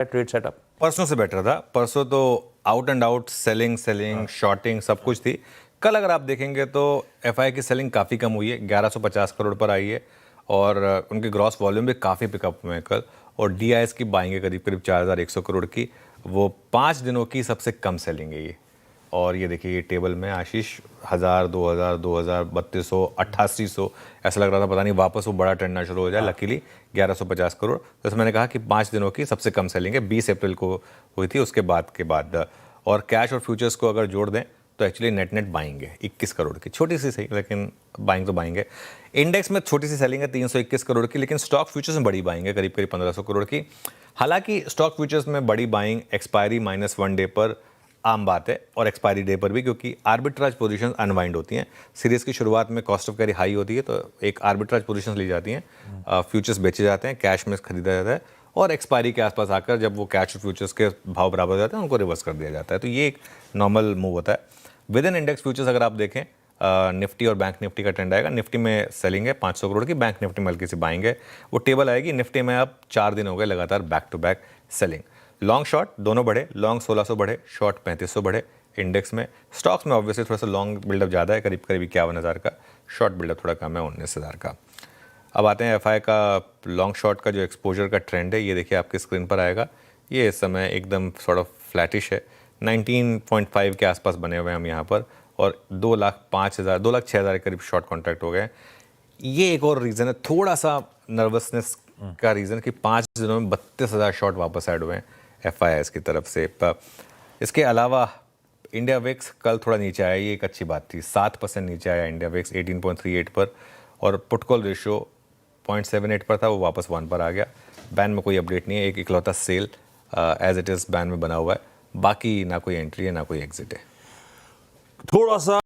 Trade setup? परसों से better था। परसों तो out and out selling shorting सब कुछ थी। कल अगर आप देखेंगे तो एफआई की सेलिंग काफ़ी कम हुई है, 1150 करोड़ पर आई है और उनके ग्रॉस वॉल्यूम भी काफ़ी पिकअप हुए हैं कल। और डीआईएस की बाइंग है करीब करीब 4100 करोड़ की, वो 5 दिनों की सबसे कम सेलिंग है ये। और ये देखिए ये टेबल में आशीष 1000, 2000, 2000, 3200, 8800 ऐसा लग रहा था पता नहीं वापस वो बड़ा ट्रेंड ना शुरू हो जाए। लकीली 1150 करोड़। तो मैंने कहा कि 5 दिनों की सबसे कम सेलिंग है, 20 अप्रैल को हुई थी उसके बाद। और कैश और फ्यूचर्स को अगर जोड़ दें तो एक्चुअली नेट नेट बाइंग है 21 करोड़ की, छोटी सी सही लेकिन बाइंग तो बाइंग है। इंडेक्स में छोटी सी सेलिंग है 321 करोड़ की, लेकिन स्टॉक फ्यूचर्स में बड़ी बाइंग है करीब करीब 1500 करोड़ की। हालांकि स्टॉक फ्यूचर्स में बड़ी बाइंग एक्सपायरी -1 डे पर आम बात है और एक्सपायरी डे पर भी, क्योंकि आर्बिट्राज पोजीशंस अनवाइंड होती हैं। सीरीज की शुरुआत में कॉस्ट ऑफ कैरी हाई होती है तो एक आर्बिट्राज पोजीशंस ली जाती हैं, फ्यूचर्स बेचे जाते हैं, कैश में खरीदा जाता है और एक्सपायरी के आसपास आकर जब वो कैश और फ्यूचर्स के भाव बराबर हो जाते हैं उनको रिवर्स कर दिया जाता है। तो ये एक नॉर्मल मूव होता है। विद इन इंडेक्स फ्यूचर्स अगर आप देखें निफ्टी और बैंक निफ्टी का ट्रेंड आएगा। निफ्टी में सेलिंग है 500 करोड़ की, बैंक निफ्टी में हल्की सी बाइंग है। वो टेबल आएगी। निफ्टी में अब 4 दिन हो गए लगातार back to back selling. Long short दोनों बढ़े, लॉन्ग 1600 बढ़े, शॉर्ट 3500 बढ़े इंडेक्स में। स्टॉक्स में ऑब्वियसली थोड़ा सा लॉन्ग बिल्डअप ज़्यादा है, करीब करीब 51,000 का, शॉर्ट बिल्डअप थोड़ा कम है 19,000 का। अब आते हैं एफआई का लॉन्ग शॉर्ट का जो एक्सपोजर का ट्रेंड है, ये देखिए आपकी स्क्रीन पर आएगा। ये इस समय एकदम सॉर्ट ऑफ फ्लैटिश है, 19.5 के आसपास बने हुए हैं हम यहाँ पर और 2,05,000 2,06,000 के करीब शॉर्ट कॉन्ट्रैक्ट हो गए। ये एक और रीज़न है, थोड़ा सा नर्वसनेस का रीज़न कि 5 दिनों में 32,000 शॉर्ट वापस ऐड हुए हैं एफआईआईएस की तरफ से। इसके अलावा इंडिया विक्स कल थोड़ा नीचे आया, ये एक अच्छी बात थी, 7% नीचे आया इंडिया विक्स 18.38 पर और पुट कॉल रेशियो 0.78 पर था, वो वापस 1 पर आ गया। बैन में कोई अपडेट नहीं है, एक इकलौता सेल एज इट इज़ बैन में बना हुआ है, बाकी ना कोई एंट्री है ना कोई एग्जिट है। थोड़ा सा